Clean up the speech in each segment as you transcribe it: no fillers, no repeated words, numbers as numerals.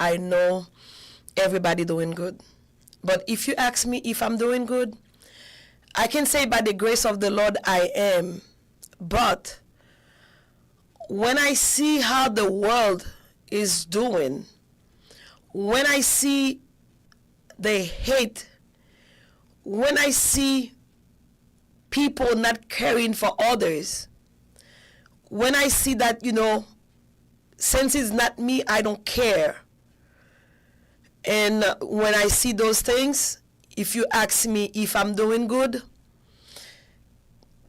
I know everybody doing good. But if you ask me if I'm doing good, I can say by the grace of the Lord I am. But when I see how the world is doing, when I see the hate, when I see people not caring for others, when I see that, since it's not me, I don't care. And when I see those things, if you ask me if I'm doing good,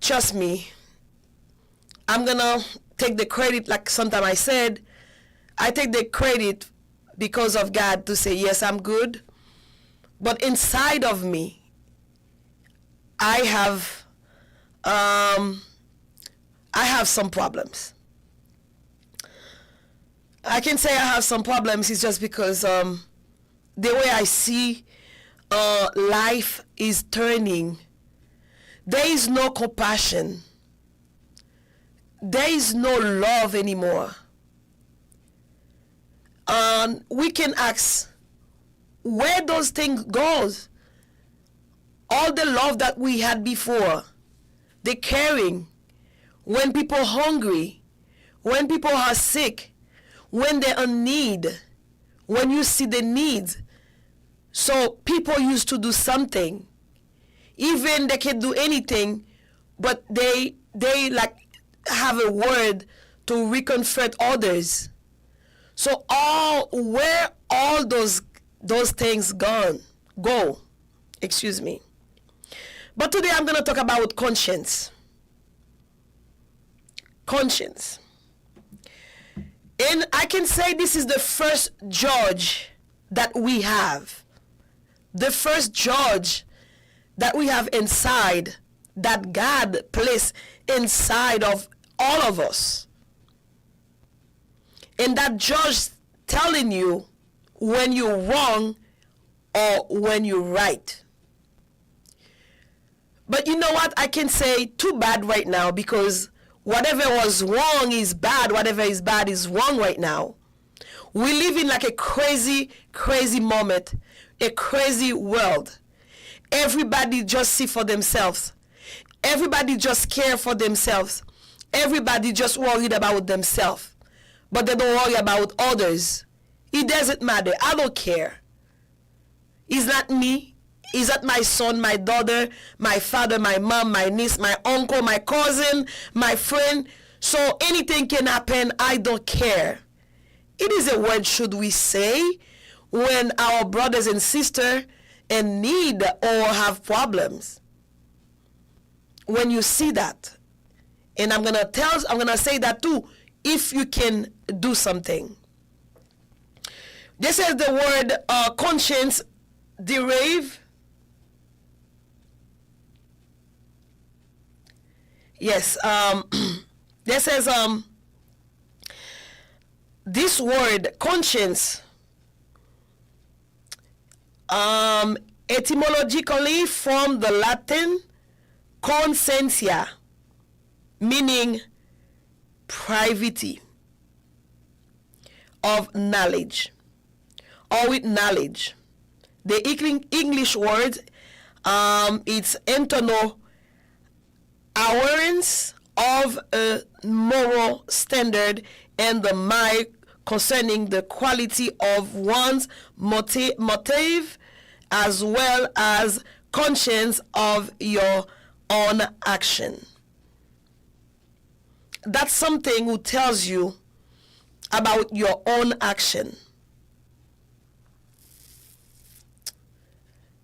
trust me, I'm gonna take the credit. Like sometimes I said, I take the credit because of God to say, yes, I'm good. But inside of me, I have some problems. I can say I have some problems. It's just because the way I see life is turning. There is no compassion. There is no love anymore. We can ask where those things goes. All the love that we had before, the caring, when people are hungry, when people are sick, when they're in need, when you see the needs. So people used to do something. Even they can do anything, but they like have a word to reconfort others. So where all those things go. Excuse me. But today I'm going to talk about conscience. Conscience. And I can say this is the first judge that we have. The first judge that we have inside, that God placed inside of all of us. And that judge telling you when you're wrong or when you're right. But you know what? I can say too bad right now, because whatever was wrong is bad. Whatever is bad is wrong right now. We live in like a crazy, crazy moment, a crazy world. Everybody just see for themselves. Everybody just care for themselves. Everybody just worried about themselves. But they don't worry about others. It doesn't matter. I don't care. It's not me. Is that my son, my daughter, my father, my mom, my niece, my uncle, my cousin, my friend? So anything can happen. I don't care. It is a word should we say when our brothers and sisters in need or have problems. When you see that, and I'm gonna say that too, if you can do something. This is the word conscience derive. Yes, this says this word conscience etymologically from the Latin conscientia, meaning privity of knowledge or with knowledge. The English word it's internal awareness of a moral standard and the mind concerning the quality of one's motive as well as conscience of your own action. That's something who tells you about your own action.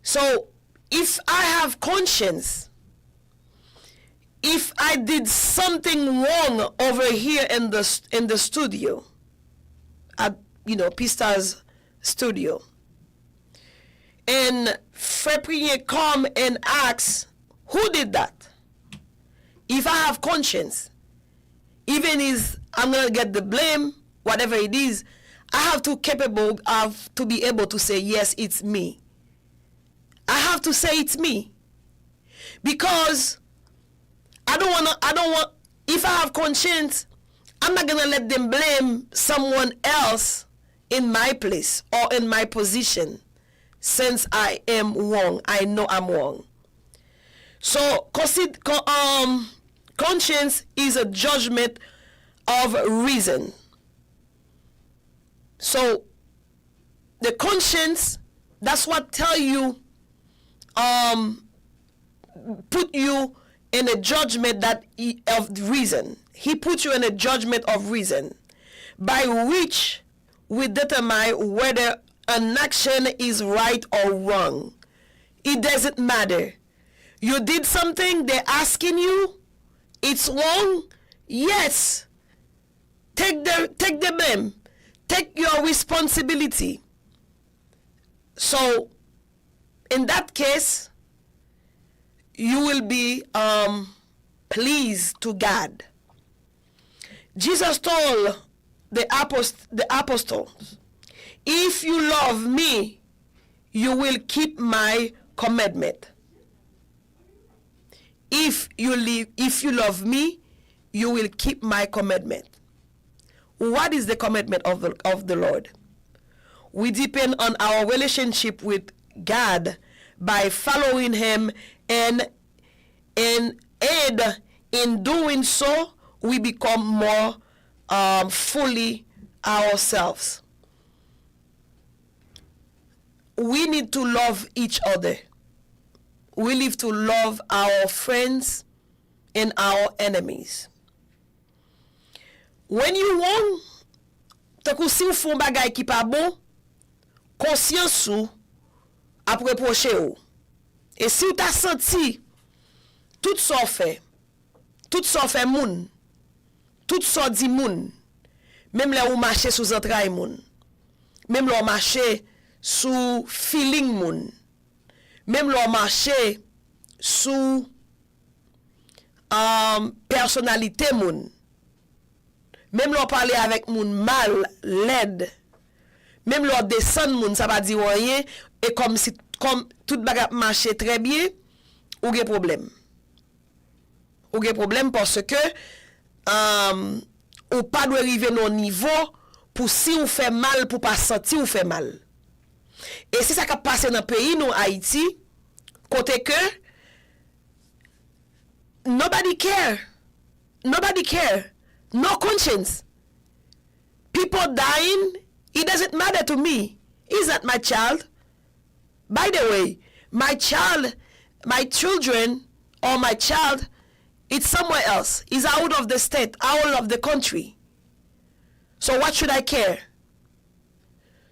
So if I have conscience, if I did something wrong over here in the studio, at Pstars studio, and Frère come and ask, who did that? If I have conscience, even if I'm gonna get the blame, whatever it is, I have to be able to say, yes, it's me. I have to say it's me, because I don't want, if I have conscience, I'm not gonna let them blame someone else in my place or in my position, since I am wrong, I know I'm wrong. So conscience is a judgment of reason. So the conscience, that's what tell you, put you in a judgment that of reason. He put you in a judgment of reason, by which we determine whether an action is right or wrong. It doesn't matter. You did something, they're asking you, it's wrong. Yes. Take the blame. Take your responsibility. So, in that case, you will be pleased to God. Jesus told the apostles, if you love me, you will keep my commandment. If you love me, you will keep my commandment. What is the commandment of the Lord? We depend on our relationship with God by following him, and in doing so, we become more fully ourselves. We need to love each other. We need to love our friends and our enemies. When you want, te si ou fon bagay ki pa bon, konsyans ou ap reproche ou. Et si ou ta senti tout so fait moun, tout so di moun, même là ou marcher sous entrailles moun, même là ou marcher sous feeling moun, même là ou marcher sous personnalité moun, même là ou parler avec moun mal, laid, même là ou descend moun, ça va dire rien, et comme tout bagay marche très bien, ou gen problème. Ou gen problème parce que ou pas doit arriver au niveau pour si ou fait mal, pour pas sentir ou fait mal. Et c'est ça qui a passé dans le pays, nous, Haïti, côté que nobody care. Nobody care. No conscience. People dying, it doesn't matter to me. He's not my child. By the way, my children, or my child, it's somewhere else. It's out of the state, out of the country. So what should I care?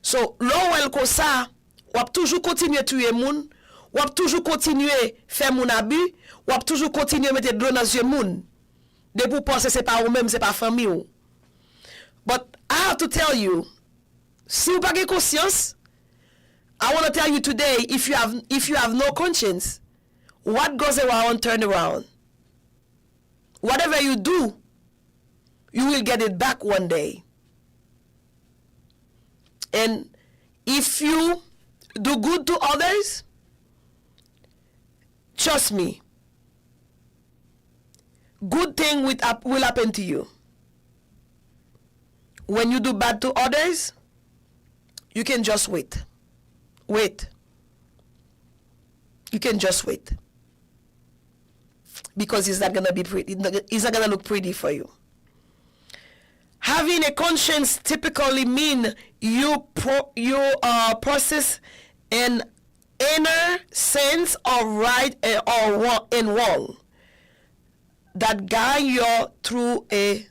So, l'on ko sa, wap toujours continuer tuer moun, wap toujours continuer faire moun abus, wap toujours continuer mettre de l'eau dans yeux moun. De pour penser c'est pas ou même, c'est pas famille ou. But I have to tell you, si ou pas de conscience, I want to tell you today, if you have no conscience, what goes around turn around. Whatever you do, you will get it back one day. And if you do good to others, trust me, good thing will happen to you. When you do bad to others, you can just wait. Wait. You can just wait. Because it's not gonna be pretty. It's not gonna look pretty for you. Having a conscience typically means you process an inner sense of right and wrong that guide you through a.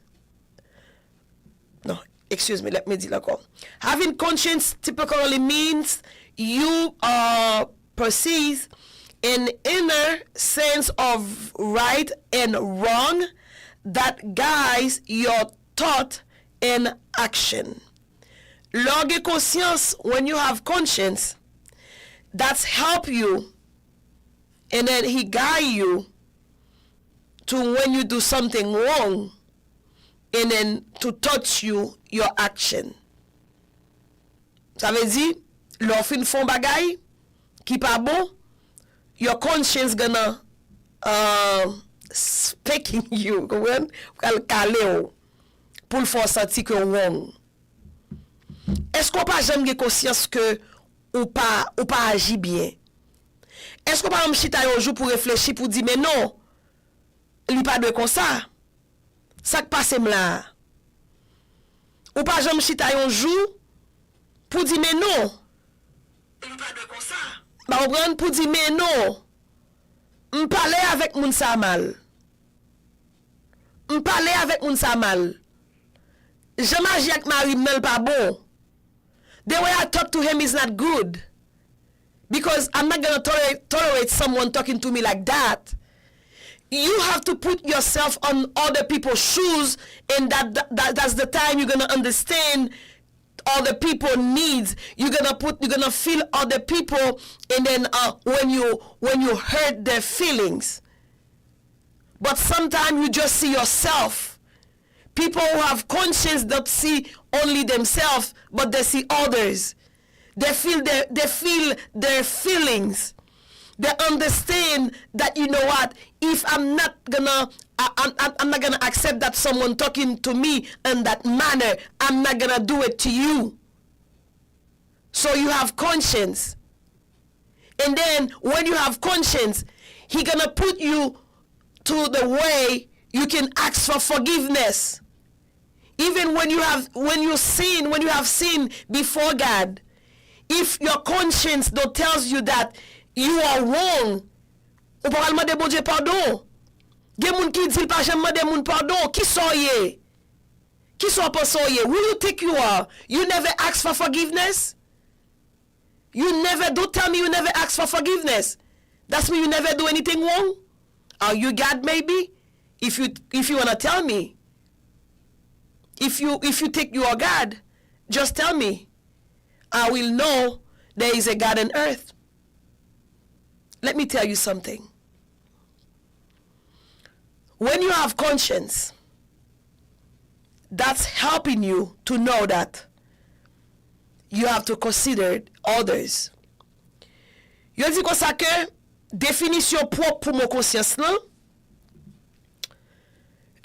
No, excuse me. Let me do that. Having conscience typically means you perceive an inner sense of right and wrong that guides your thought and action. Log conscience, when you have conscience, that's help you, and then he guide you to when you do something wrong, and then to touch you your action. Ça veut dire, l'on fin font bagay qui pas bon, your conscience gonna speaking you, pour le faire sentir que wrong. Est-ce qu'on pas jamais conscience que ou pas agi bien? Est-ce qu'on pas me chita un jour pour réfléchir pour dire mais non, il pas de comme ça. Ça qui passe là. Ou pas jamais chita un jour pour dire mais non. Il pas de comme ça. Bah on prend pour dire mais non. On parler avec moun sa mal. On parler avec moun sa mal. Je m'agis avec Marie non pas bon. The way I talk to him is not good. Because I'm not going to tolerate someone talking to me like that. You have to put yourself on other people's shoes, and that's the time you're going to understand other people's needs. You're gonna feel other people, and then when you hurt their feelings. But sometimes you just see yourself. People who have conscience don't see only themselves, but they see others. They feel their feelings. They understand that, you know what, if I'm not gonna accept that someone talking to me in that manner, I'm not gonna do it to you. So you have conscience. And then when you have conscience, he gonna put you to the way you can ask for forgiveness. Even when you have sinned before God, if your conscience don't tells you that you are wrong, ou pas demander bon Dieu pardon. Gen moun ki dit pas jamais demander moun pardon. Qui soyez? Qui sont pas soyez? Who you think you are? You never ask for forgiveness? Don't tell me you never ask for forgiveness. That's mean you never do anything wrong? Are you God maybe? If you wanna tell me. If you think you are God, just tell me. I will know there is a God on earth. Let me tell you something. When you have conscience, that's helping you to know that you have to consider others. Yo di kon sa ke définition propre pour mon conscience là,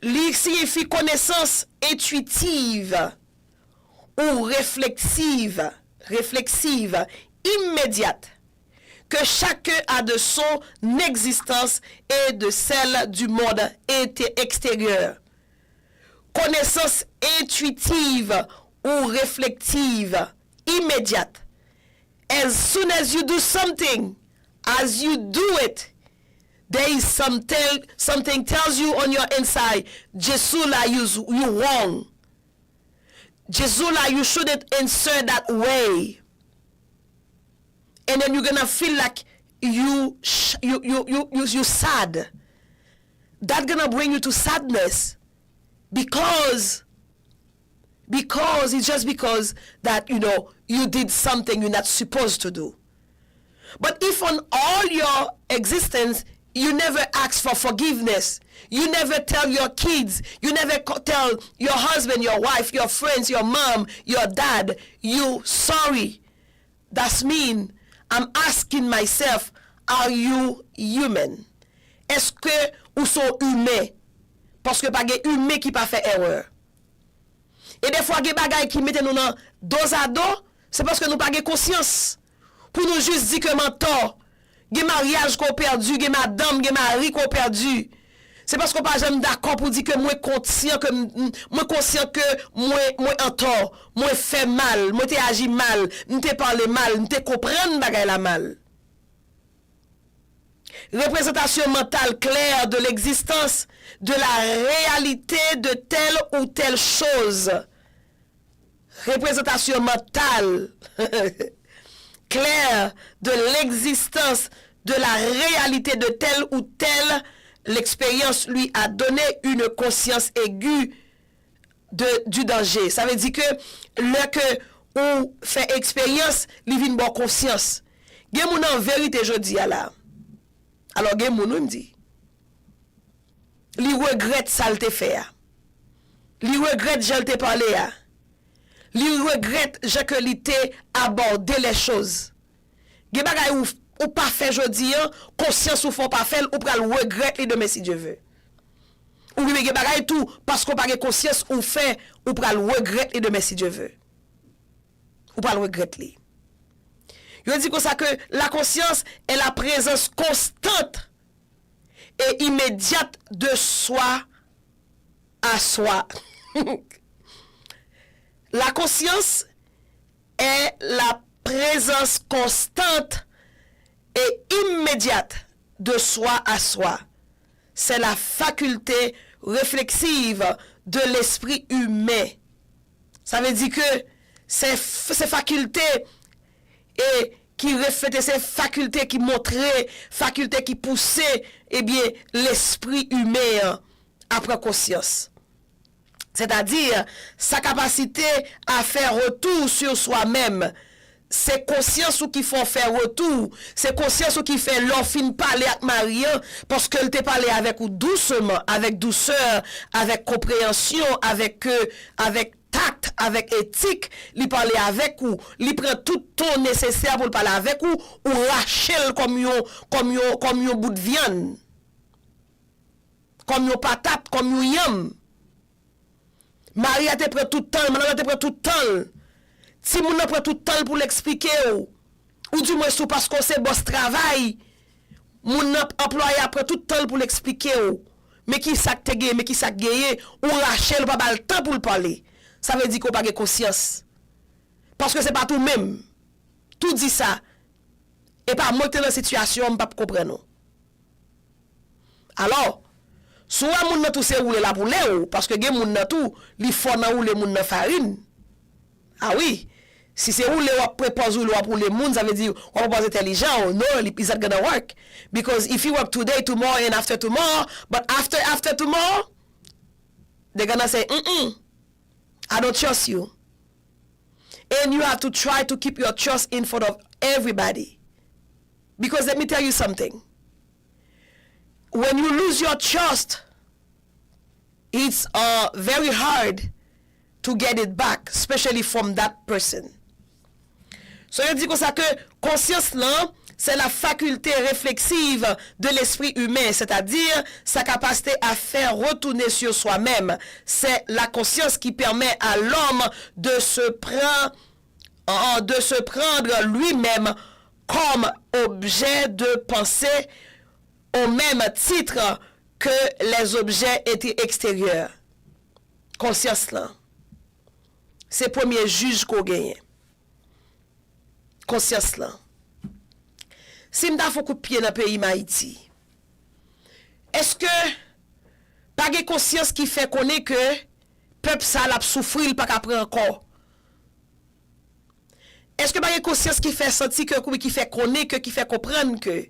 li signifie connaissance intuitive ou réflexive, immédiate, que chacun a de son existence et de celle du monde extérieur. Connaissance intuitive ou réflexive, immédiate. As soon as you do something, as you do it, there is something tells you on your inside, Jesula, you wrong. Jesula, you shouldn't answer that way. And then you're gonna feel like you sad. That's gonna bring you to sadness because it's just because that you did something you're not supposed to do. But if on all your existence you never ask for forgiveness, you never tell your kids, you never tell your husband, your wife, your friends, your mom, your dad, you sorry, that's mean I'm asking myself, are you human? Est-ce que ou sont humains? Parce que pas gen humain qui pas fait erreur. Et des fois gen bagay qui mette nous dans dos à dos, c'est parce que nous pas gen conscience. Pour nous juste dire que mentor, gen mariage qu'on perdu, gen madame, gen mari qu'on perdu. C'est parce qu'on pas jamais d'accord pour dire que moi conscient que moi en tort, moi fait mal, moi t'ai agi mal, m'te parlé mal, m'te comprendre bagay la mal. Représentation mentale claire de l'existence de la réalité de telle ou telle chose. Représentation mentale claire de l'existence de la réalité de telle ou telle. L'expérience lui a donné une conscience aiguë du danger. Ça veut dire que le que ou fait expérience, li vin bon conscience. Gen moun en vérité jodi a la. Alors gen moun me dit, li regrette ça le te fait. Li regrette je te parlé a. Li regrette je que li te abordé les choses. Gen bagay ou pas fait jodi conscience ou faut pas faire ou pral regretter demain si Dieu veut. Ou bien bagay tout parce qu'on pas conscience ou fait ou pral regretter demain si Dieu veut. ou pas le regretter. Je dis comme ça que la conscience est la présence constante et immédiate de soi à soi. La conscience est la présence constante et immédiate de soi à soi. C'est la faculté réflexive de l'esprit humain. Ça veut dire que ces facultés et qui reflétaient, ces facultés qui montraient, facultés qui poussaient, eh bien, l'esprit humain à prendre conscience. C'est-à-dire sa capacité à faire retour sur soi-même. C'est conscience ou qui font faire retour. C'est conscience ou qui fait l'enfin parler avec Marie parce qu'elle te parlé avec ou doucement, avec douceur, avec compréhension, avec tact, avec éthique. Il parle avec ou, il prend tout ton nécessaire pour parler avec ou rachel comme yon bout de viande. Comme yon patate, comme yon yam. Marie a te prend tout le temps, madame te prend tout le temps. Si moun nan prend tout le temps pour l'expliquer ou du moins sous parce que c'est boss travail, moun nan employé après tout le temps pour l'expliquer mais qui ça te gagné, mais qui ça gagné ou Rachel pas le temps pour le parler. Ça veut dire qu'on pas de conscience. Parce que c'est pas tout même. Tout dit ça. Et pas moi qui dans la situation, on pas comprendre. Alors, soit moun nan tout se roule la boule parce que gen moun nan tout, li fò nan roule moun nan farine. Ah oui. Si c'est roule ou propose ou pour les moun, ça veut dire on pas intelligent. No, it's not gonna work. Because if you work today, tomorrow, and after tomorrow, but after tomorrow, they're gonna say, I don't trust you. And you have to try to keep your trust in front of everybody. Because let me tell you something. When you lose your trust, it's very hard to get it back, especially from that person. So, je dis comme ça que conscience là, c'est la faculté réflexive de l'esprit humain, c'est-à-dire sa capacité à faire retourner sur soi-même. C'est la conscience qui permet à l'homme de se prendre lui-même comme objet de pensée au même titre que les objets étaient extérieurs. Conscience là. C'est le premier juge qu'on gagne. Conscience là. Si m'ta faut coup de pied dans le pays Haïti, est-ce que pas de conscience qui fait connaître que peuple ça l'a souffrir pas qu'après encore? Est-ce que pas de conscience qui fait sentir que qui fait connaître que qui fait comprendre que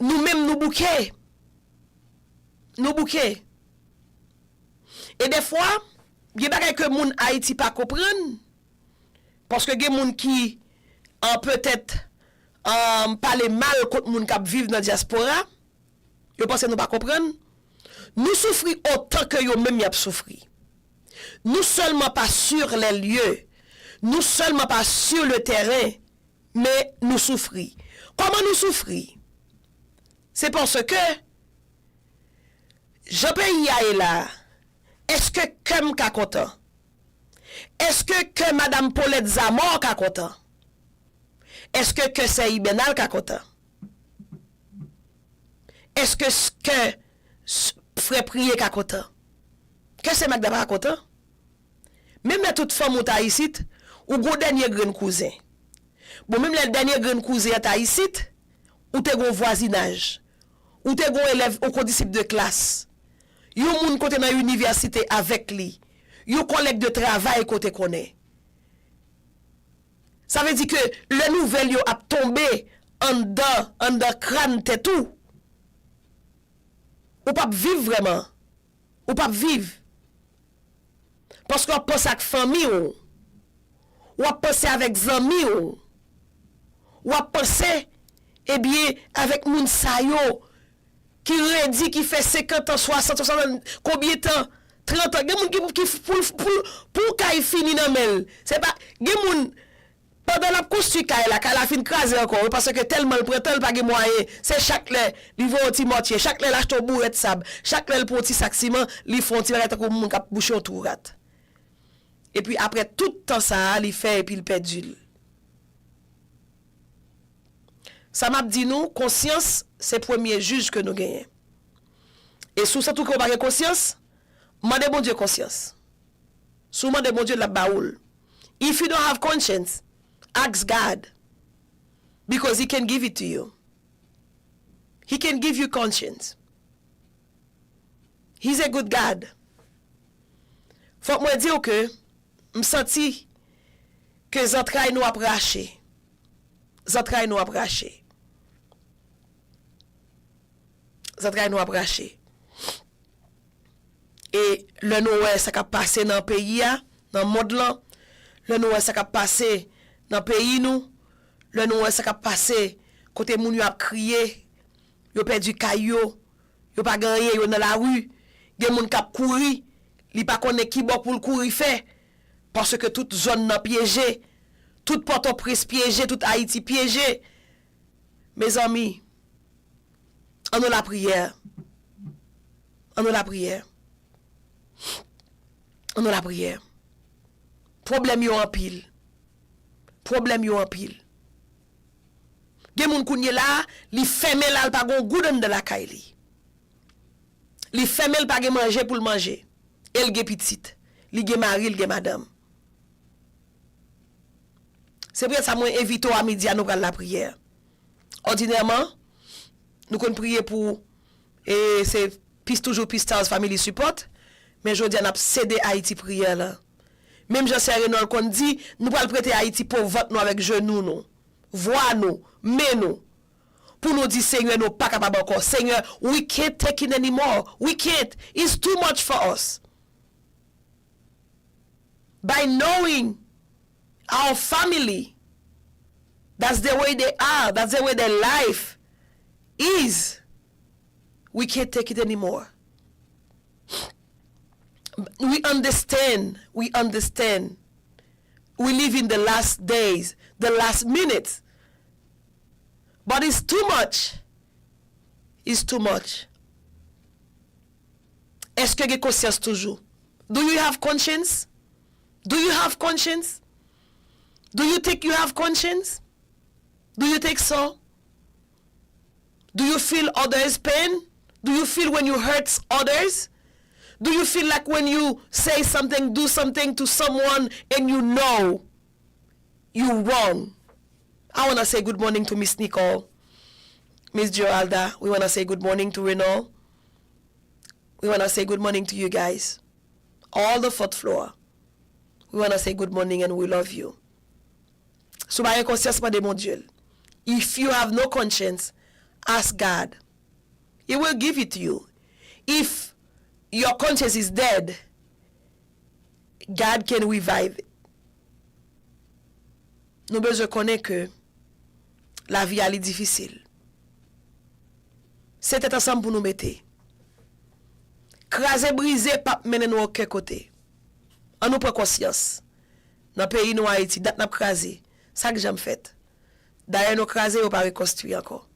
nous-mêmes nous bouquets. Et des fois, il y a des que moun Haïti pas comprendre parce que des moun qui peut-être parler mal contre moun qui vivent dans la diaspora, yo pense nous pas comprendre. Nous souffrons autant que yo même y a souffri. Nous seulement pas sur les lieux, nous seulement pas sur le terrain, mais nous souffrons. Comment nous souffrons? C'est parce que je pays là. Est-ce que Kem ka content? Est-ce que Madame Paulette Zamor ka content? Est-ce que c'est Ibenal ka content? Est-ce que Frère Prier ka content? Que c'est Magdaba ka content? Même la toute femme ou ta ici, ou go dernier grand cousin. Bon, même le dernier grand cousin ta ici, ou te gon voisinage, ou te gon élève ou co-disciple de classe. Yon moun kote dans université avec lui. Yon collègue de travail kote connaît. Ça veut dire que le nouvel yo a tombé en dedans crâne tête tout. Ou pas vivre vraiment. Ou pas vivre. Parce qu'on pense avec famille ou pense avec amis ou pense eh bien avec moun sa yo qui redit qui fait 50 ans 60 60 combien de temps 30 ans gen moun qui pour kay fini nan mel c'est pas gen moun pendant la construit kay la fin craser encore parce que tellement le prétel pas gen moyen c'est chaque lè li vont un petit mortier chaque lè l'achète bourret de sable chaque lè le petit sac ciment li font petit bagay comme moun k'ap boucher autour rat Et puis après tout temps ça, il fait et puis il perdu. Ça m'a dit nous, conscience, c'est premier juge que nous gagnons. Et sous ça tout qu'on pas conscience, demandez bon Dieu conscience. Sous demandez bon Dieu la baoul. If you don't have conscience, ask God. Because he can give it to you. He can give you conscience. He's a good God. Faut que moi dire que me senti que zantraille nous a raché. Zantraille nous a raché. Zantraille nous a raché. Et le nous ça qui a passé dans le pays dans le monde là, le nous ça qui a passé dans le pays nous, le nous ça qui a passé côté moun yo a crié, yo perdu caillou, yo pas gagné yo dans la rue, gen moun k'ap kouri, li pa connaît qui bon pour le courir fait parce que toute zone nan piégé, toute Port-au-Prince piégé, toute Haïti piégé. Mes amis, on a la prière. On a la prière. On a la prière. Problème yo en pile. Problème yo en pile. Gen moun kounye la, li ferme la l pa gon goudan de la kay li. Li ferme l pa gen manger pour le manger. El gen petite, li gen mari, il gen madame. C'est pour ça moi invite à midi à nous prendre la prière. Ordinairement, nous qu'on prier pour et c'est toujours Pstars Family Support, mais je dis on a cédé Haïti prière là. Même Jean Renol qu'on dit nous pas prêter Haïti pour vote nous avec genoux nous. Voix nous, mais nous pour nous dire Seigneur nous pas capable encore. Seigneur, we can't take it anymore. We can't. It's too much for us. By knowing our family, that's the way they are, that's the way their life is, we can't take it anymore. We understand. We live in the last days, the last minutes. But it's too much. It's too much. Est-ce que vous avez conscience toujours? Do you have conscience? Do you have conscience? Do you think you have conscience? Do you think so? Do you feel others' pain? Do you feel when you hurt others? Do you feel like when you say something, do something to someone and you know you're wrong? I want to say good morning to Miss Nicole, Miss Geralda. We want to say good morning to Renault. We want to say good morning to you guys. All the fourth floor. We want to say good morning and we love you. So, by conscience, de mon Dieu. If you have no conscience, ask God. He will give it to you. If your conscience is dead, God can revive it. Nous besoin connaître que la vie est difficile. C'était ensemble pour nous mettre. Craser, briser, pas mener nous aucun côté. On nous prend conscience. Dans le pays nous Haïti, date n'a crasé. Ça que j'aime fait. D'ailleurs nous craser ou pas reconstruire encore.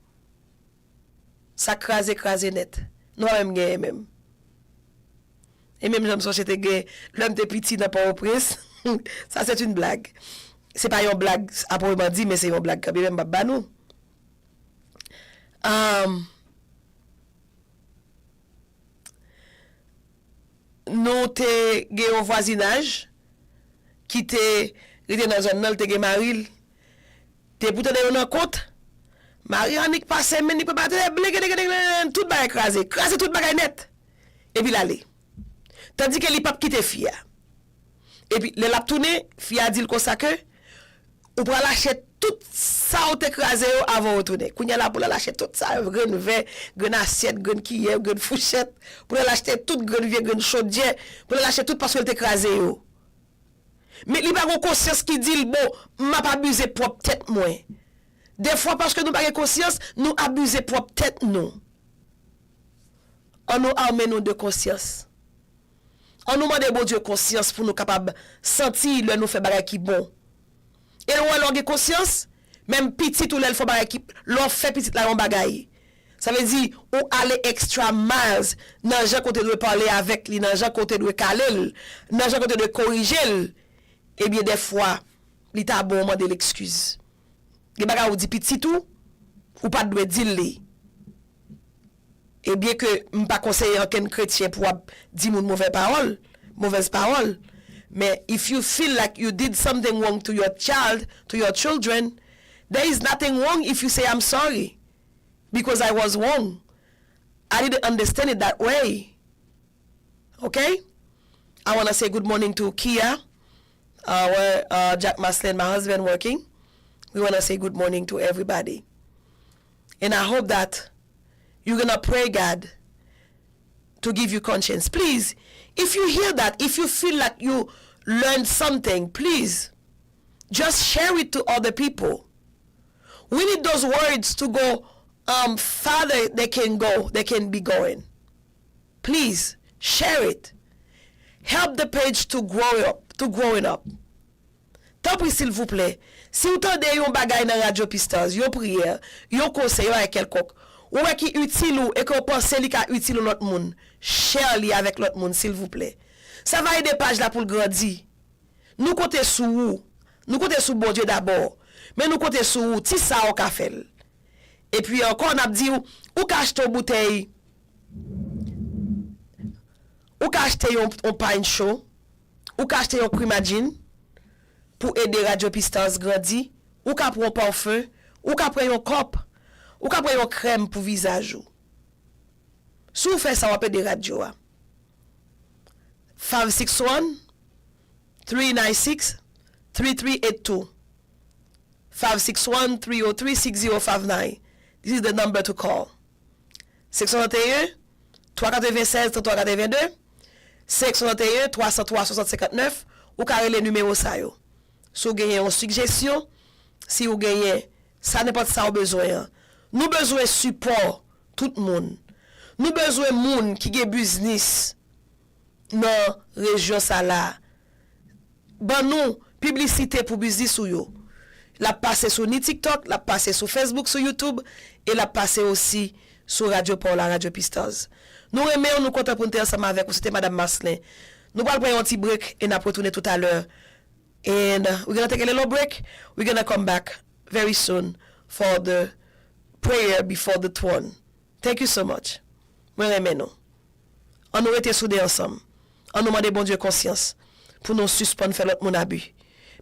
Ça craser net. Nous même gagner même. Et même j'aime société gay, l'homme de petit n'a pas reprise. Ça c'est une blague. C'est pas une blague à proprement dit, mais c'est une blague quand même pas nous. Nous te gay un voisinage qui te était dans un nol te gay Maril. Te pour te donner un compte. Marianique passe mais ni peut pas tout ba écraser tout bagay net. Et puis l'aller. Tandis que li pap quitte fia. Et puis le lap tourner, fia dit comme ça que ou pour lâcher tout ça ou t'écraser avant retourner. Kounya la pour lâcher tout ça, grain verre, grain assiette, grain cuillère, grain fourchette, pour lâcher tout grain vieux, grain chaudière, pour lâcher tout parce que t'écraser yo. Mais li pas conscience qui dit bon, m'a pas abusé propre tête moi. Des fois parce que nous pas conscience, nous abuser propre tête nous. On nous arme nous de conscience. On nous demande bon Dieu conscience pour nous capable sentir le nous fait bagay qui bon. Et on a conscience, même petit ou l'elle fait bagay qui l'on fait petit là on bagay. Ça veut dire ou aller extra miles, nan jan côté de parler avec lui, nan jan côté de caler, nan jan côté de corriger eh bien des fois li ta bon demander l'excuse. Ge baga ou di petit tout ou pas doit dire li. Et bien que m'pas conseiller aucun chrétien pour dire mon mauvaise parole, mais if you feel like you did something wrong to your child, to your children, there is nothing wrong if you say I'm sorry because I was wrong. I didn't understand it that way. Okay? I want to say good morning to Kia, where Jack MARCELIN, my husband, working. We want to say good morning to everybody. And I hope that you're going to pray God to give you conscience. Please, if you hear that, if you feel like you learned something, please, just share it to other people. We need those words to go farther they can be going. Please, share it. Help the page to growing up. Tant pis s'il vous plaît, si vous tendez yon bagay dans Radio Pstars, yon prière, yon conseil avec quelconque, ou qui utile ou et que vous pensez li ka utile l'autre monde, share li avec l'autre monde s'il vous plaît. Ça va aider page là pour grandir. Nous comptons sur vous, nous comptons sur bon Dieu d'abord, mais nous comptons sur vous, ti ça au café. Et puis encore on a dit ou ka acheter une bouteille, ou ka acheter un pain chaud, ou ka acheter un cremagine pour aider Radio Pstars grandir, ou ka prendre un parfum, ou ka prendre un cop, ou ka prendre une crème pour visage. Si vous faites ça, on peut aider radio. 561-396-3382. 561-303-6059. This is the number to call. 661-396-3382. 661-303-6059. Ou carré les numéros ça yo. Si vous avez une suggestion, si vous avez ça n'importe ça au besoin. Nous besoin support tout le monde. Nous besoin monde qui a business dans région ça là. Ban nous publicité pour business ou yo. La passer sur TikTok, la passer sur Facebook, sur YouTube et la passer aussi sur Radio pour la Radio Pstars. Nous remercions nous content pour ensemble avec vous, c'était madame MARCELIN. Nous allons prendre un petit break et nous allons retourner tout à l'heure. And we're going to take a little break. We're going to come back very soon for the prayer before the throne. Thank you so much. Moi remercie nous. On nous était soudés ensemble. On nous demande bon Dieu conscience pour nous suspendre faire l'autre mon abus.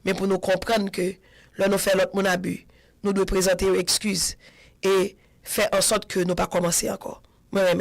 Mais pour nous comprendre que là nous fait l'autre mon abus, nous devons présenter une excuse et faire en sorte que nous pas commencer encore. Moi remercie.